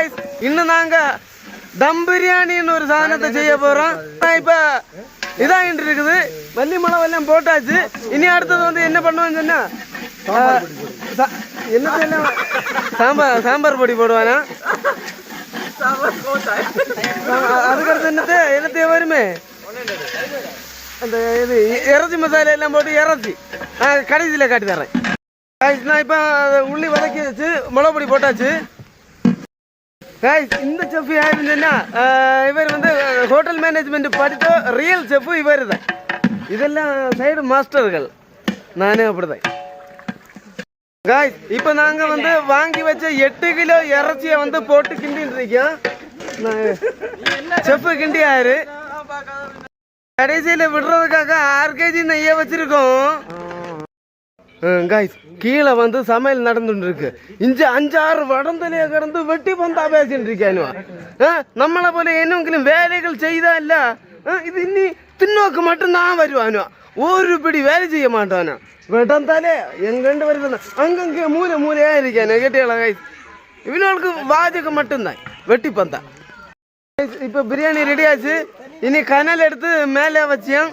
guys, இன்னும் நாங்க தம் பிரியாணின்னு ஒரு சாதனத்தை செய்ய போறோம். இப்ப இதாகிட்டு இருக்குது. வள்ளி மிளகு எல்லாம் போட்டாச்சு. இனி அடுத்தது வந்து என்ன பண்ணுவோம்னு சொன்னா என்னத்தெல்லாம் சாம்பார் பொடி போடுவானா. அதுக்கடுத்து என்னத்தையே வருமே அந்த இது இறைச்சி மசாலா எல்லாம் போட்டு இறைச்சி கடைசியில் காட்டி தரேன். நான் இப்போ உள்ளி வதக்கி வச்சு மிளகு பொடி போட்டாச்சு. இந்த செஃப் யாருன்னு சொன்னா இவர் வந்து ஹோட்டல் மேனேஜ்மெண்ட் படித்த ரியல் செஃப் இவர் தான். இதெல்லாம் சைடு மாஸ்டர்கள், நானே அப்படிதான். காய்ஸ் இப்போ நாங்கள் வந்து வாங்கி வச்ச 8 கிலோ இறைச்சியை வந்து போட்டு கிண்டின்னு இருக்கோம். செஃப் கிண்டியாரு கடைசியில் விடுறதுக்காக 6 kg நெய்யை வச்சிருக்கோம். காய்ஸ் கீழே வந்து சமையல் நடந்துட்டு இருக்கு. இஞ்சி 5-6 வடந்தலையை கடந்து வெட்டி பந்தா பேசிட்டு இருக்கானுவா. நம்மளை போல என்னெങ്കിലും வேலைகள் செய்தா இல்ல இது இன்னி தின்னோக்கு மட்டும்தான் வருவானுவா. ஒரு பிடி வேலை செய்ய மாட்டானா. வெட்டந்தாலே எங்கண்டு வருது அங்கங்கே மூலையா இருக்கானு கேட்டியா காய்ஸ். இவனுக்கு வாஜகம் மட்டும்தான் வெட்டி பந்தா. இப்போ பிரியாணி ரெடி ஆச்சு. இனி கனல் எடுத்து மேலே வச்சோம்.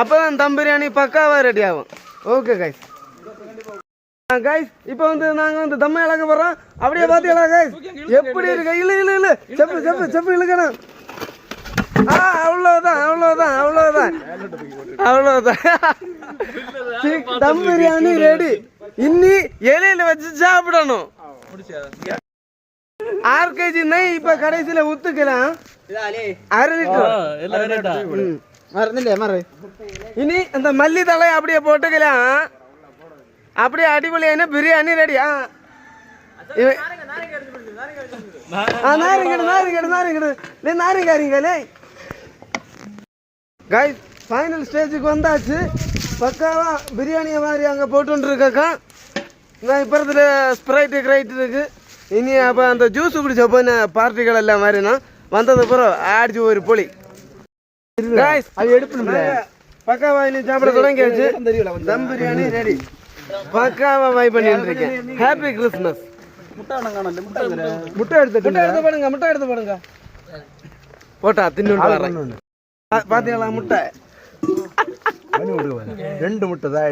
அப்போதான் தம் பிரியாணி பக்காவாக ரெடி ஆகும். Okay guys. காய்ஸ் இப்போ வந்து நாங்கள் வந்து தம்மை இழக்க போகிறோம். அப்படியே பார்த்தீங்களா காய்ஸ் எப்படி இருக்கு? இல்லை செப்பு இழுக்கணும். அவ்வளோதான் தம் பிரியாணி ரெடி. இன்னி இலையில வச்சு சாப்பிடணும். 6 kg நெய் இப்ப கடைசியில ஊத்துக்கலாம். 1/2 லிட்டர். இனி இந்த மல்லி தலை அப்படியே போட்டுக்கலாம். அப்படியே அடிப்படையான பிரியாணி ரெடியா. காய்ஸ் ஃபைனல் ஸ்டேஜுக்கு வந்தாச்சு. பக்காவா பிரியாணியை மாதிரி அங்கே போட்டுருக்காக்கா. நான் இப்போ இடத்துல ஸ்ப்ரைட்டு கிரைட் இருக்கு. இனி அப்போ அந்த ஜூஸ் குடிச்சப்போ பார்ட்டிகள் எல்லாம் மாதிரினா வந்தது அப்புறம் ஆடிச்சு ஒரு பொலி. காய்ஸ் அது எடுப்பு பக்காவா இனி சாப்பிட தொடங்கியாச்சு. தம் பிரியாணி ரெடி. பக்காவா வாய் பண்ணிட்டு இருக்கேன். Happy Christmas. முட்டை எடுத்து போடுங்க. போட்டா தின்னு வரேன். பாத்தீங்களா முட்டை 2 முட்டை தான்.